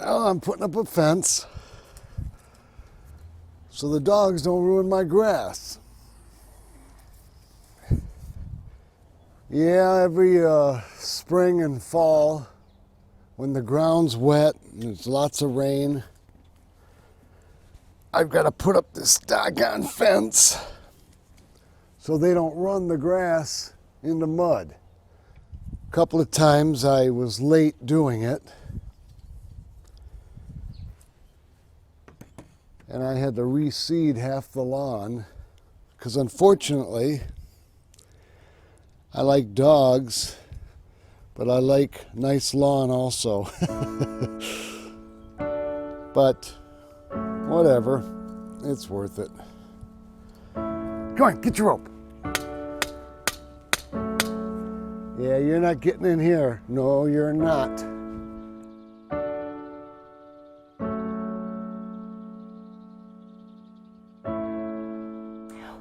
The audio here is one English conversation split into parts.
Well, I'm putting up a fence so the dogs don't ruin my grass. Yeah, every spring and fall, when the ground's wet and there's lots of rain, I've got to put up this doggone fence so they don't run the grass into mud. A couple of times I was late doing it, and I had to reseed half the lawn because unfortunately I like dogs, but I like nice lawn also. But whatever, it's worth it. Come on, get your rope. Yeah, you're not getting in here. No, you're not.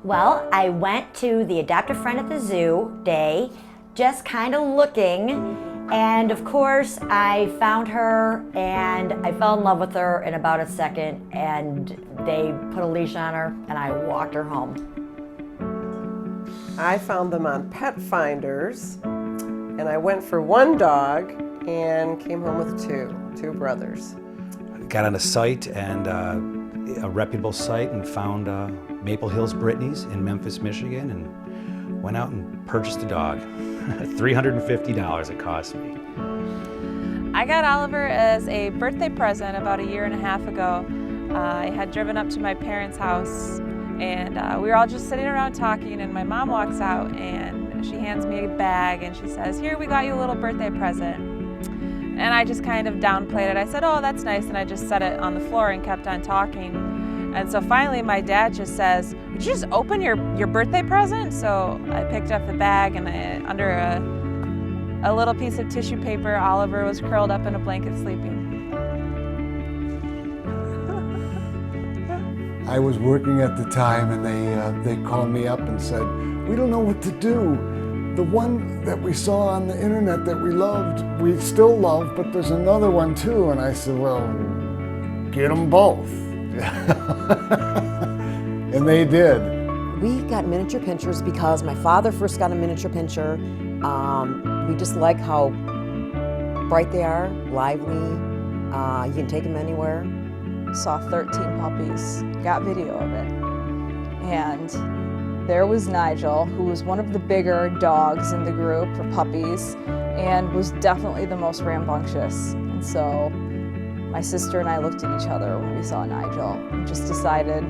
Well, I went to the Adopt a Friend at the Zoo day, just kind of looking, and of course I found her and I fell in love with her in about a second, and they put a leash on her and I walked her home. I found them on Pet Finders, and I went for one dog and came home with two brothers. I got on a site, and a reputable site, and found Maple Hills Brittany's in Memphis, Michigan, and went out and purchased a dog. $350 it cost me. I got Oliver as a birthday present about a year and a half ago. I had driven up to my parents' house, and we were all just sitting around talking, and my mom walks out and she hands me a bag and she says, "Here, we got you a little birthday present." And I just kind of downplayed it. I said, "Oh, that's nice," and I just set it on the floor and kept on talking. And so finally my dad just says, "Would you just open your birthday present?" So I picked up the bag, and under a little piece of tissue paper, Oliver was curled up in a blanket sleeping. I was working at the time, and they called me up and said, "We don't know what to do. The one that we saw on the internet that we loved, we still love, but there's another one too." And I said, "Well, get them both." And they did. We got miniature pinchers because my father first got a miniature pincher. We just like how bright they are, lively. You can take them anywhere. Saw 13 puppies, got video of it. And there was Nigel, who was one of the bigger dogs in the group of puppies and was definitely the most rambunctious. And so my sister and I looked at each other when we saw Nigel and just decided,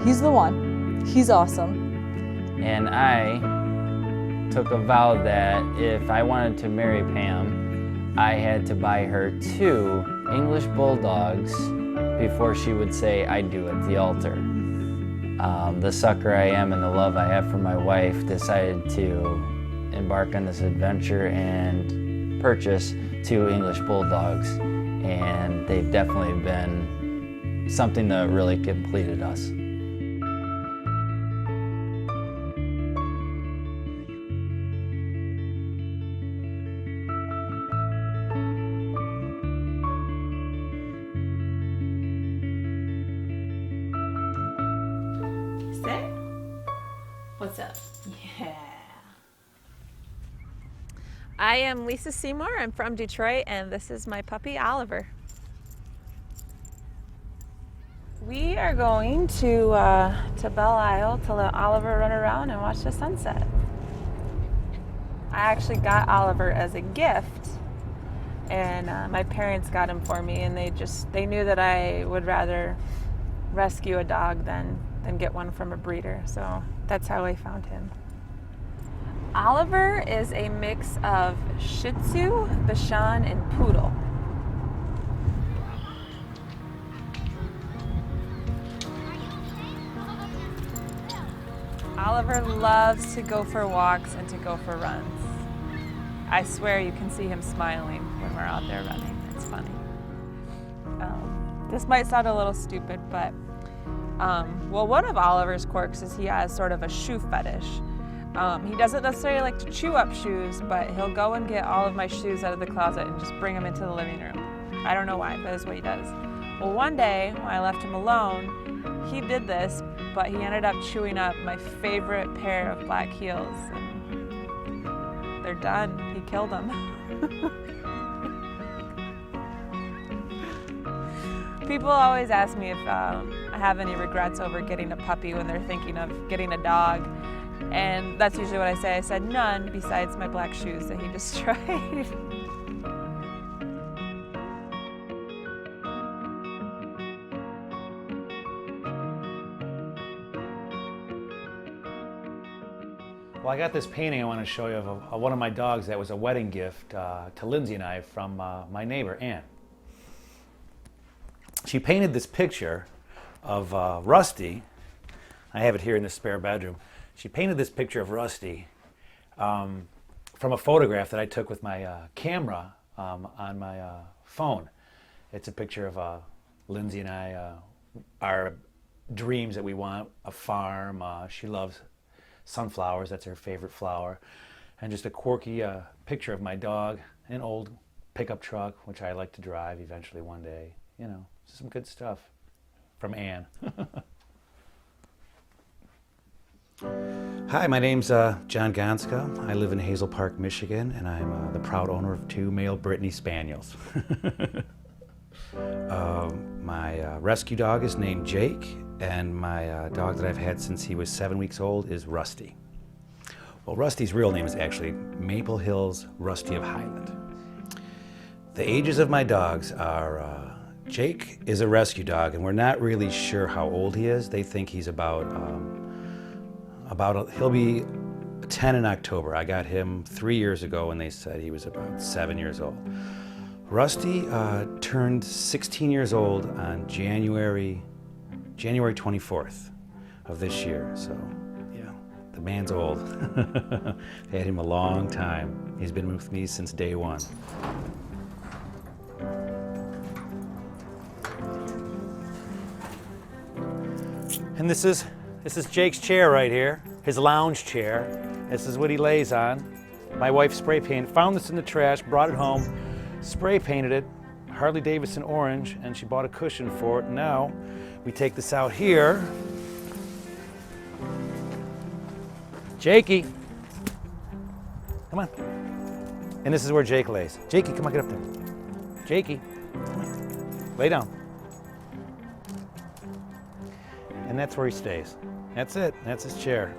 he's the one, he's awesome. And I took a vow that if I wanted to marry Pam, I had to buy her 2 English bulldogs before she would say I do at the altar. The sucker I am and the love I have for my wife decided to embark on this adventure and purchase 2 English bulldogs, and they've definitely been something that really completed us. What's up? Yeah. I am Lisa Seymour. I'm from Detroit, and this is my puppy Oliver. We are going to Belle Isle to let Oliver run around and watch the sunset. I actually got Oliver as a gift, and my parents got him for me, and they knew that I would rather rescue a dog than get one from a breeder, so that's how I found him. Oliver is a mix of Shih Tzu, Bichon, and Poodle. Oliver loves to go for walks and to go for runs. I swear you can see him smiling when we're out there running. It's funny. This might sound a little stupid, but well, one of Oliver's quirks is he has sort of a shoe fetish. He doesn't necessarily like to chew up shoes, but he'll go and get all of my shoes out of the closet and just bring them into the living room. I don't know why, but that's what he does. Well, one day when I left him alone, he did this, but he ended up chewing up my favorite pair of black heels. And they're done. He killed them. People always ask me if I have any regrets over getting a puppy when they're thinking of getting a dog. And that's usually what I say. I said none besides my black shoes that he destroyed. Well, I got this painting I want to show you of one of my dogs that was a wedding gift to Lindsay and I from my neighbor, Ann. She painted this picture of Rusty. I have it here in the spare bedroom. She painted this picture of Rusty from a photograph that I took with my camera on my phone. It's a picture of Lindsay and I, our dreams that we want, a farm. She loves sunflowers, that's her favorite flower. And just a quirky picture of my dog, an old pickup truck, which I like to drive eventually one day. You know, some good stuff from Ann. Hi, my name's John Gonska. I live in Hazel Park, Michigan, and I'm the proud owner of 2 male Brittany Spaniels. My rescue dog is named Jake, and my dog that I've had since he was 7 weeks old is Rusty. Well, Rusty's real name is actually Maple Hills Rusty of Highland. The ages of my dogs are Jake is a rescue dog, and we're not really sure how old he is. They think he's he'll be 10 in October. I got him 3 years ago, and they said he was about 7 years old. Rusty turned 16 years old on January 24th of this year. So, yeah, the man's old. Had him a long time. He's been with me since day one. And this is Jake's chair right here, his lounge chair. This is what he lays on. My wife spray painted, found this in the trash, brought it home, spray painted it, Harley Davidson orange, and she bought a cushion for it. Now we take this out here. Jakey, come on. And this is where Jake lays. Jakey, come on, get up there. Jakey, come on, lay down. And that's where he stays. That's it, that's his chair.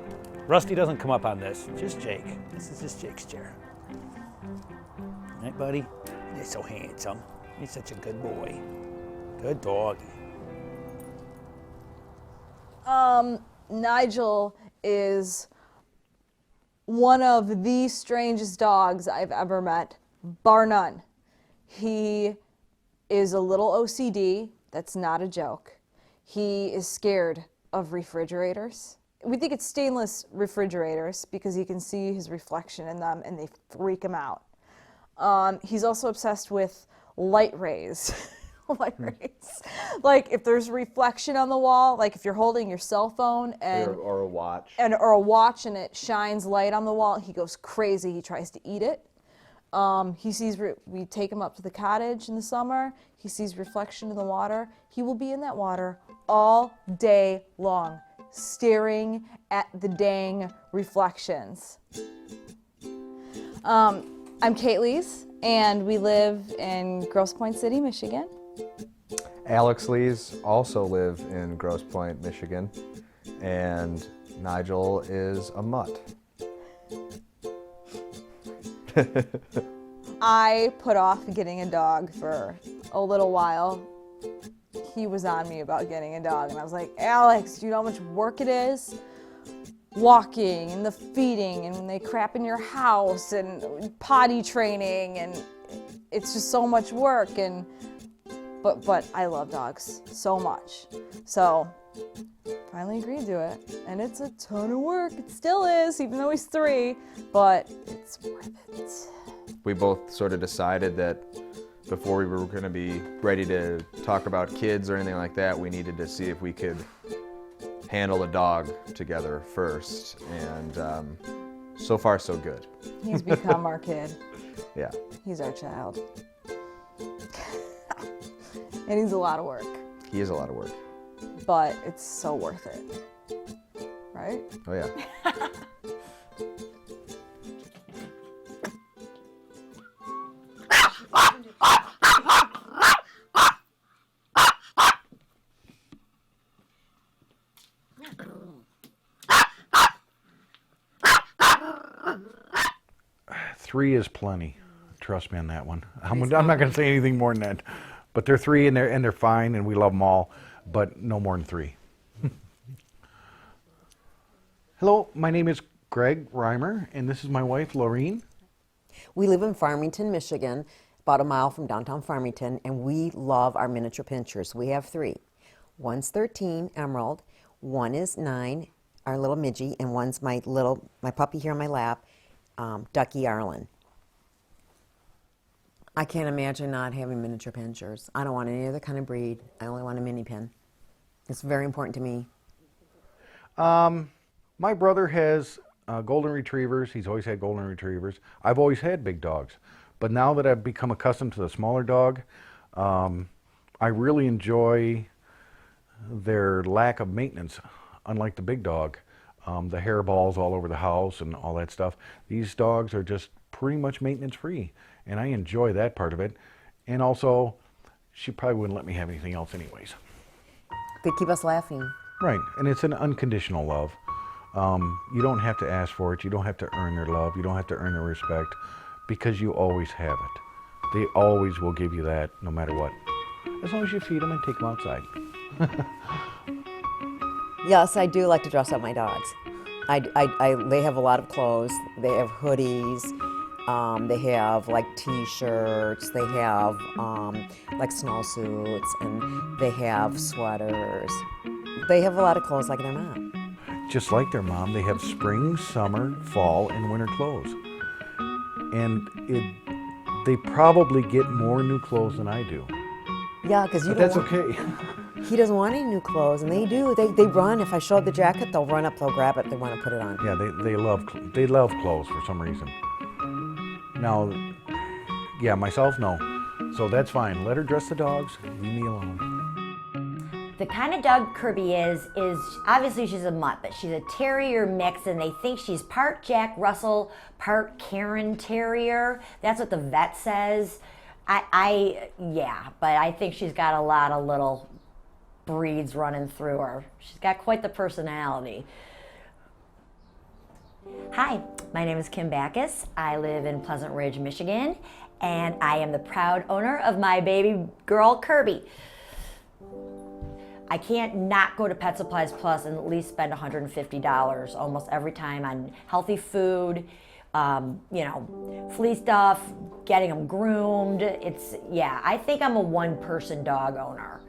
Rusty doesn't come up on this, just Jake. This is just Jake's chair. Right, buddy? You're so handsome. You're such a good boy. Good dog. Nigel is one of the strangest dogs I've ever met, bar none. He is a little OCD. That's not a joke. He is scared of refrigerators. We think it's stainless refrigerators because he can see his reflection in them and they freak him out. He's also obsessed with light rays. Light rays. Like if there's reflection on the wall, like if you're holding your cell phone and or a watch. Or a watch and it shines light on the wall, he goes crazy. He tries to eat it. He sees, we take him up to the cottage in the summer. He sees reflection in the water. He will be in that water all day long, staring at the dang reflections. I'm Kate Lees, and we live in Grosse Pointe City, Michigan. Alex Lees also live in Grosse Pointe, Michigan, and Nigel is a mutt. I put off getting a dog for a little while. He was on me about getting a dog, and I was like, Alex, do you know how much work it is? Walking and the feeding, and when they crap in your house, and potty training, and it's just so much work. But I love dogs so much. So finally agreed to it, and it's a ton of work. It still is, even though he's 3, but it's worth it. We both sort of decided that before we were going to be ready to talk about kids or anything like that, we needed to see if we could handle a dog together first, and so far so good. He's become our kid. Yeah. He's our child. And he's a lot of work, He is a lot of work. but it's so worth it. Right? Oh yeah. Three is plenty. Trust me on that one. I'm not going to say anything more than that. But they're three and they're fine and we love them all, but no more than three. Hello, my name is Greg Reimer and this is my wife, Laureen. We live in Farmington, Michigan, about a mile from downtown Farmington, and we love our miniature pinchers. We have three. One's 13, Emerald. One is 9, our little Midgie, and one's my puppy here on my lap, Ducky Arlen. I can't imagine not having miniature pinchers. I don't want any other kind of breed. I only want a mini pin. It's very important to me. My brother has golden retrievers. He's always had golden retrievers. I've always had big dogs. But now that I've become accustomed to the smaller dog, I really enjoy their lack of maintenance, unlike the big dog. The hairballs all over the house and all that stuff. These dogs are just pretty much maintenance free, and I enjoy that part of it. And also, she probably wouldn't let me have anything else anyways. They keep us laughing. Right, and it's an unconditional love. You don't have to ask for it. You don't have to earn their love. You don't have to earn their respect, because you always have it. They always will give you that, no matter what. As long as you feed them and take them outside. Yes, I do like to dress up my dogs. They have a lot of clothes. They have hoodies. They have like t-shirts. They have like snowsuits, and they have sweaters. They have a lot of clothes like their mom. Just like their mom, they have spring, summer, fall, and winter clothes. And they probably get more new clothes than I do. Yeah, because But that's okay. He doesn't want any new clothes, and they do. They run. If I show the jacket, they'll run up, they'll grab it, they want to put it on. Yeah, they love clothes for some reason. Now, yeah, myself, no. So that's fine. Let her dress the dogs. Leave me alone. The kind of dog Kirby is obviously she's a mutt, but she's a terrier mix, and they think she's part Jack Russell, part Karen Terrier. That's what the vet says. Yeah, but I think she's got a lot of little breeds running through her. She's got quite the personality. Hi, my name is Kim Backus. I live in Pleasant Ridge, Michigan, and I am the proud owner of my baby girl, Kirby. I can't not go to Pet Supplies Plus and at least spend $150 almost every time on healthy food, flea stuff, getting them groomed. I think I'm a one-person dog owner.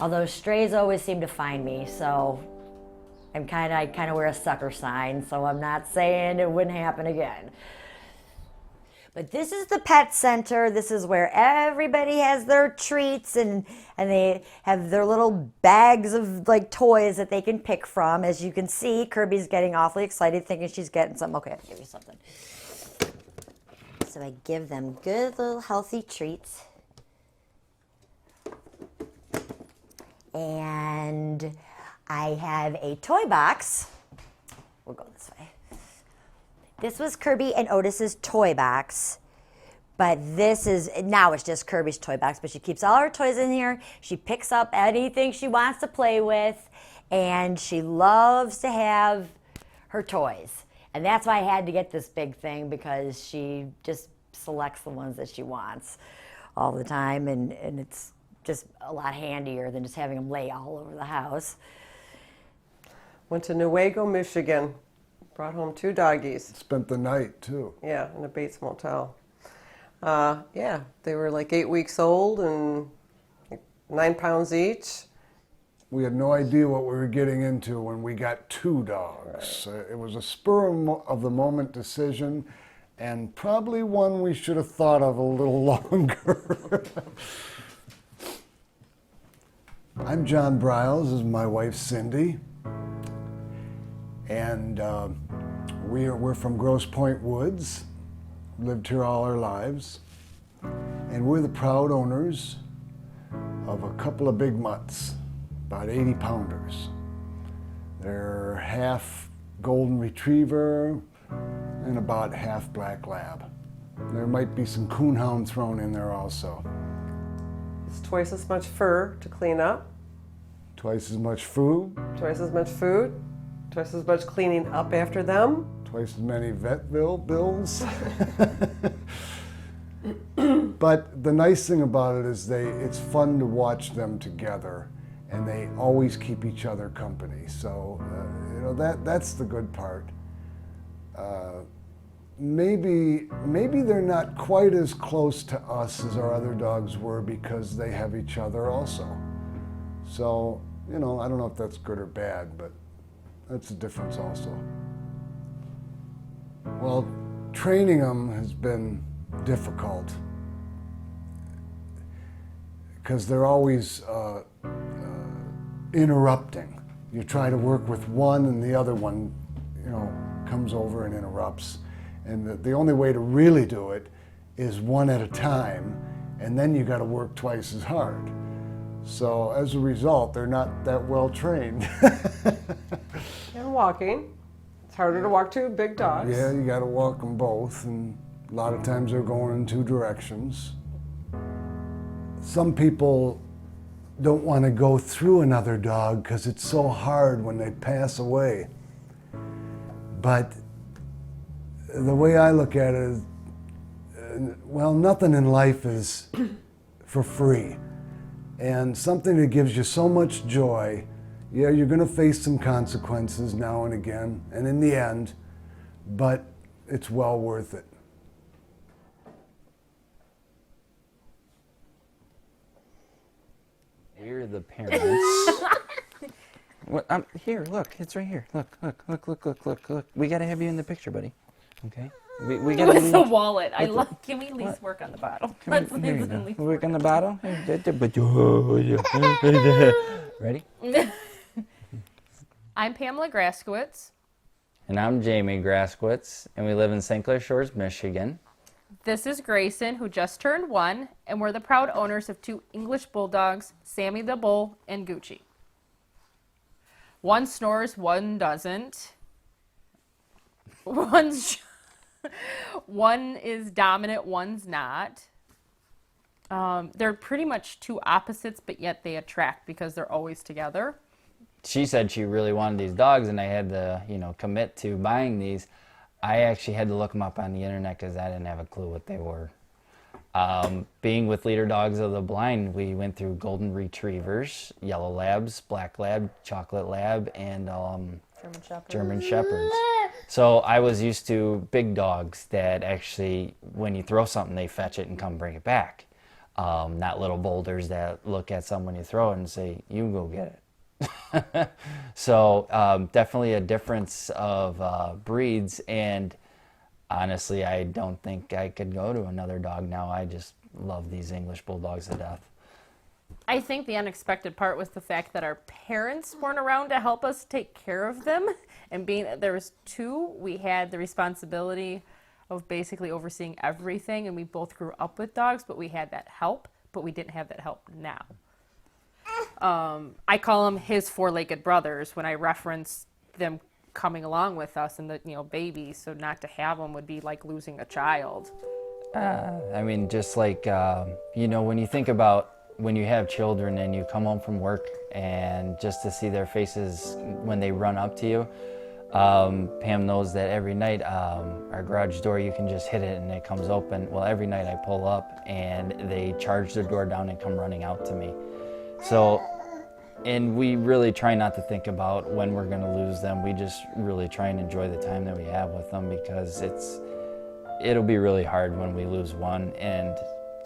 Although strays always seem to find me, so I kind of wear a sucker sign, so I'm not saying it wouldn't happen again. But this is the pet center. This is where everybody has their treats, and they have their little bags of like toys that they can pick from. As you can see, Kirby's getting awfully excited, thinking she's getting something. Okay, I'll give you something. So I give them good little healthy treats. And I have a toy box. We'll go this way. This was Kirby and Otis's toy box, but now it's just Kirby's toy box, but she keeps all her toys in here. She picks up anything she wants to play with, and she loves to have her toys. And that's why I had to get this big thing, because she just selects the ones that she wants all the time, and it's just a lot handier than just having them lay all over the house. Went to Newaygo, Michigan. Brought home 2 doggies. Spent the night, too. Yeah, in a Bates Motel. They were like 8 weeks old and 9 pounds each. We had no idea what we were getting into when we got 2 dogs. Right. It was a spur of the moment decision, and probably one we should have thought of a little longer. I'm John Briles. This is my wife, Cindy. And we're from Grosse Pointe Woods, lived here all our lives. And we're the proud owners of a couple of big mutts, about 80 pounders. They're half golden retriever and about half black lab. There might be some coonhound thrown in there also. It's twice as much fur to clean up, Twice as much food, twice as much food, twice as much cleaning up after them. twice as many vet bills. But the nice thing about it is it's fun to watch them together, and they always keep each other company. So that's the good part. Maybe they're not quite as close to us as our other dogs were because they have each other also. So I don't know if that's good or bad, but that's a difference also. Well, training them has been difficult because they're always interrupting. You try to work with one and the other one, comes over and interrupts. And the only way to really do it is one at a time, and then you got to work twice as hard. So as a result, they're not that well trained. And walking. It's harder to walk two big dogs. Yeah, you got to walk them both, and a lot of times they're going in two directions. Some people don't want to go through another dog because it's so hard when they pass away. But the way I look at it is, nothing in life is for free. And something that gives you so much joy, yeah, you're going to face some consequences now and again, and in the end, but it's well worth it. We're the parents. Here, look, it's right here. Look. We gotta have you in the picture, buddy. Okay. We gotta. With the wallet, Can we at least work on the bottle? Let's Here you at go. least Work on the bottle. Ready? I'm Pamela Graskowitz. And I'm Jamie Graskowitz, and we live in St. Clair Shores, Michigan. This is Grayson, who just turned 1, and we're the proud owners of 2 English bulldogs, Sammy the Bull and Gucci. One snores, one doesn't. One is dominant, one's not. They're pretty much 2 opposites, but yet they attract because they're always together. She said she really wanted these dogs, and I had to, commit to buying these. I actually had to look them up on the internet because I didn't have a clue what they were. Being with Leader Dogs of the Blind, we went through golden retrievers, yellow labs, black lab, chocolate lab, and German shepherds. So I was used to big dogs that actually, when you throw something, they fetch it and come bring it back. Not little boulders that look at someone you throw it and say, you go get it. So definitely a difference of breeds, and honestly, I don't think I could go to another dog now. I just love these English bulldogs to death. I think the unexpected part was the fact that our parents weren't around to help us take care of them. And being there was 2, we had the responsibility of basically overseeing everything, and we both grew up with dogs, but we had that help, but we didn't have that help now. I call them his 4-legged brothers when I reference them coming along with us and the babies. So not to have them would be like losing a child. I mean, just like when you think about when you have children and you come home from work and just to see their faces when they run up to you. Pam knows that every night our garage door, you can just hit it and it comes open. Well, every night I pull up and they charge the door down and come running out to me. So, and we really try not to think about when we're going to lose them. We just really try and enjoy the time that we have with them, because it'll be really hard when we lose one, and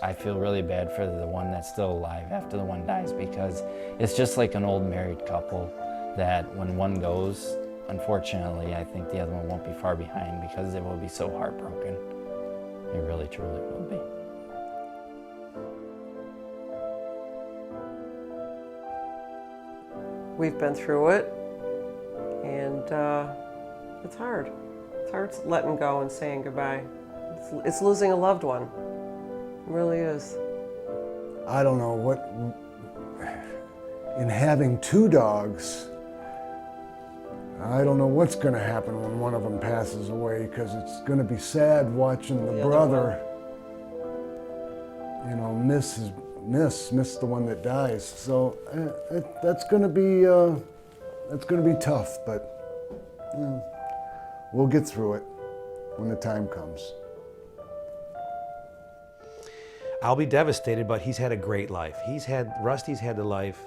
I feel really bad for the one that's still alive after the one dies, because it's just like an old married couple that when one goes, unfortunately, I think the other one won't be far behind, because it will be so heartbroken. It really, truly will be. We've been through it, and it's hard. It's hard letting go and saying goodbye. It's losing a loved one. It really is. I don't know in having two dogs, I don't know what's going to happen when one of them passes away, because it's going to be sad watching the brother, you know, miss the one that dies. So that's going to be tough, but you know, we'll get through it when the time comes. I'll be devastated, but he's had a great life. Rusty's had the life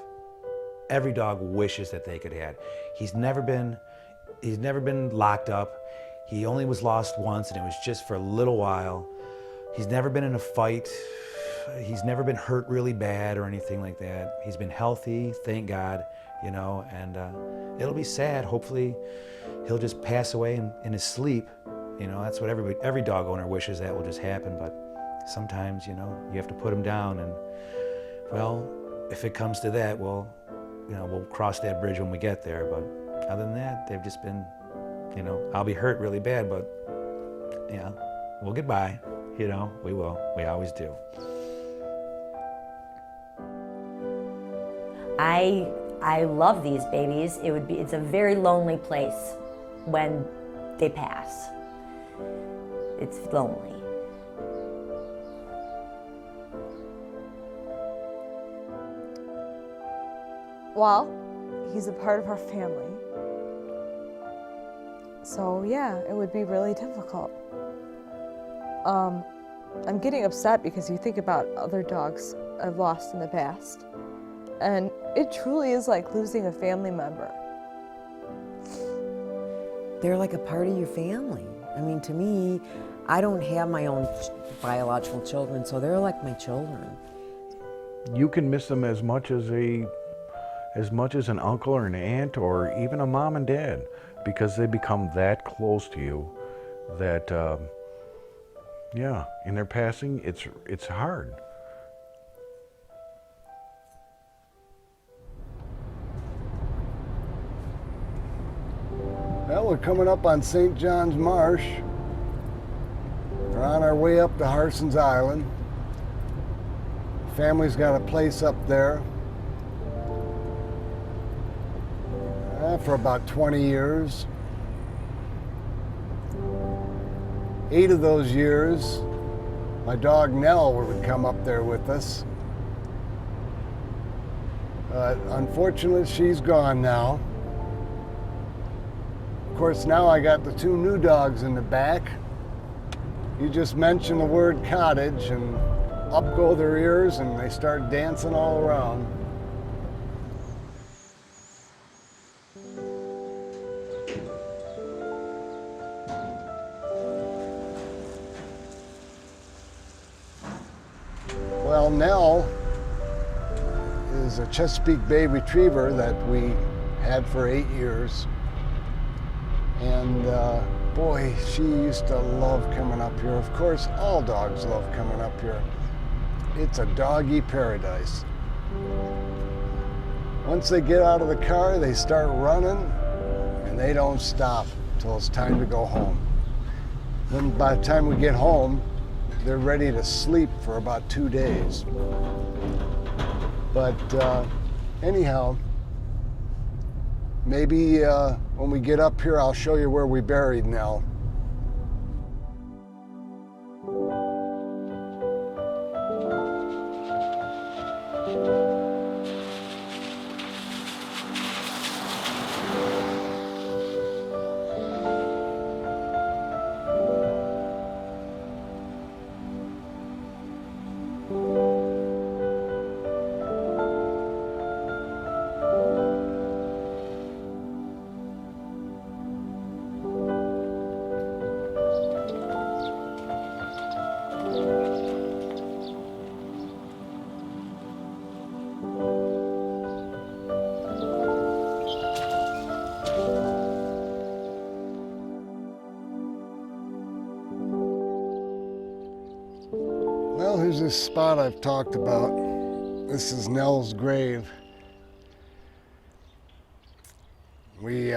every dog wishes that they could have. He's never been locked up. He only was lost once, and it was just for a little while. He's never been in a fight. He's never been hurt really bad or anything like that. He's been healthy, thank God, you know, and it'll be sad. Hopefully he'll just pass away in his sleep. You know, that's what every dog owner wishes that will just happen, but sometimes, you know, you have to put him down, and well, if it comes to that, we'll cross that bridge when we get there. But other than that, they've just been, you know, I'll be hurt really bad, but yeah, we'll get by, you know, we will, we always do. I love these babies. It's a very lonely place when they pass. It's lonely. Well, he's a part of our family. So yeah, it would be really difficult. I'm getting upset because you think about other dogs I've lost in the past. And it truly is like losing a family member. They're like a part of your family. I mean, to me, I don't have my own biological children, so they're like my children. You can miss them as much as an uncle or an aunt or even a mom and dad, because they become that close to you that, yeah, in their passing, it's hard. Well, we're coming up on St. John's Marsh. We're on our way up to Harson's Island. Family's got a place up there for about 20 years. 8 of those years, my dog Nell would come up there with us. Unfortunately, she's gone now. Of course, now I got the 2 new dogs in the back. You just mention the word cottage and up go their ears and they start dancing all around. Well, Nell is a Chesapeake Bay Retriever that we had for 8 years. And boy, she used to love coming up here. Of course, all dogs love coming up here. It's a doggy paradise. Once they get out of the car, they start running, and they don't stop until it's time to go home. Then by the time we get home, they're ready to sleep for about 2 days. But anyhow, maybe when we get up here, I'll show you where we buried Nell. Well, here's this spot I've talked about. This is Nell's grave. We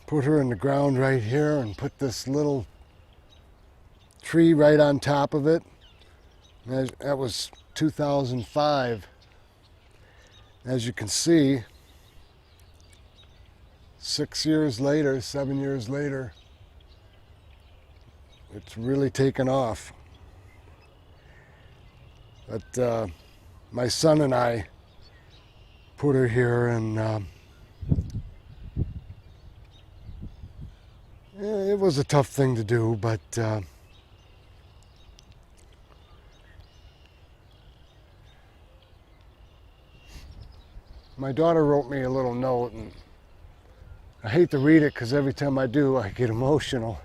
put her in the ground right here and put this little tree right on top of it. That was 2005. As you can see, 6 years later, 7 years later, it's really taken off. But my son and I put her here, and it was a tough thing to do, but my daughter wrote me a little note, and I hate to read it because every time I do, I get emotional.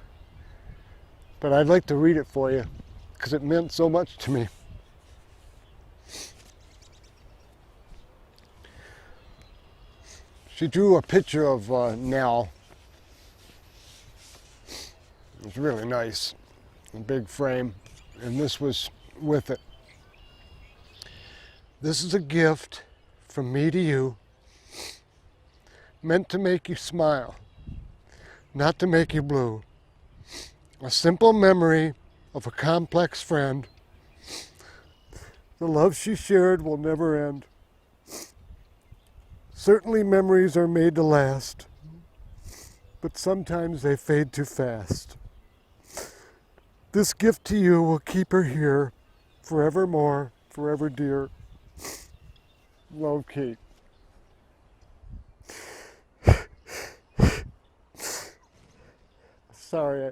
But I'd like to read it for you because it meant so much to me. She drew a picture of Nell. It was really nice, a big frame, and this was with it. This is a gift from me to you, meant to make you smile, not to make you blue. A simple memory of a complex friend. The love she shared will never end. Certainly memories are made to last, but sometimes they fade too fast. This gift to you will keep her here forevermore, forever dear. Love, Kate. Sorry,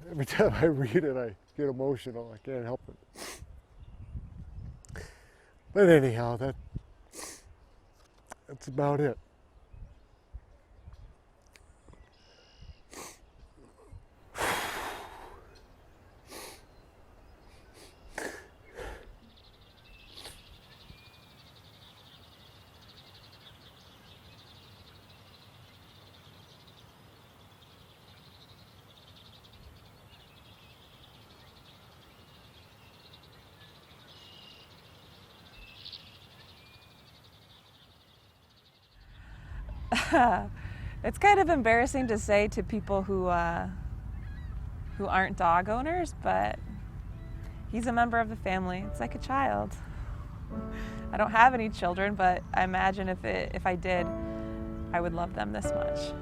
every time I read it, I get emotional. I can't help it. But anyhow, that's about it. It's kind of embarrassing to say to people who aren't dog owners, but he's a member of the family. It's like a child. I don't have any children, but I imagine if I did, I would love them this much.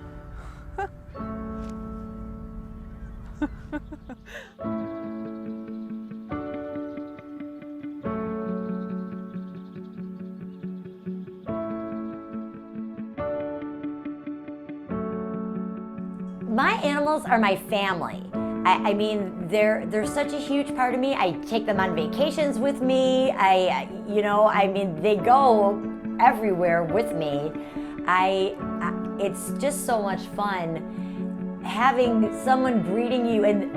My animals are my family. I mean, they're such a huge part of me. I take them on vacations with me. I mean, they go everywhere with me. It's just so much fun having someone greeting you, and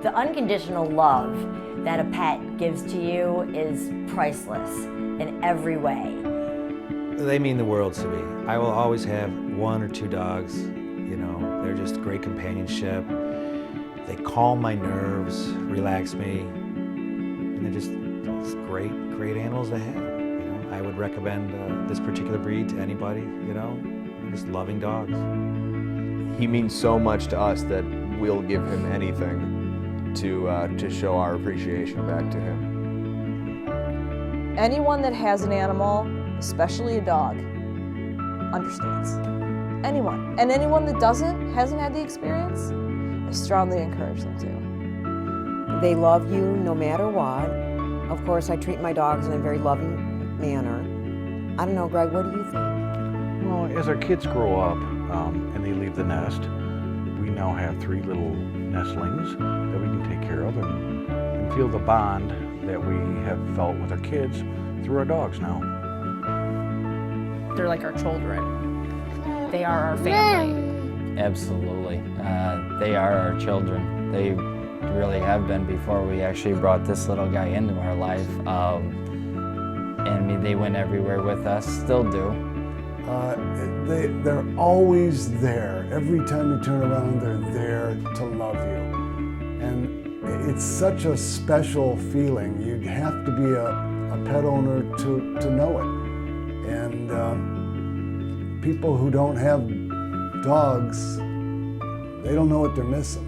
the unconditional love that a pet gives to you is priceless in every way. They mean the world to me. I will always have 1 or 2 dogs. You know, they're just great companionship. They calm my nerves, relax me, and they're just great animals to have. You know, I would recommend this particular breed to anybody. You know, they're just loving dogs. He means so much to us that we'll give him anything to show our appreciation back to him. Anyone that has an animal, especially a dog, understands. Anyone. And anyone that hasn't had the experience, I strongly encourage them to. They love you no matter what. Of course, I treat my dogs in a very loving manner. I don't know, Greg, what do you think? Well, as our kids grow up and they leave the nest, we now have 3 little nestlings that we can take care of and feel the bond that we have felt with our kids through our dogs now. They're like our children. They are our family. Absolutely. They are our children. They really have been before we actually brought this little guy into our life. And I mean, they went everywhere with us, still do. They're always there. Every time you turn around, they're there to love you. And it's such a special feeling. You'd have to be a pet owner to know it. And people who don't have dogs, they don't know what they're missing.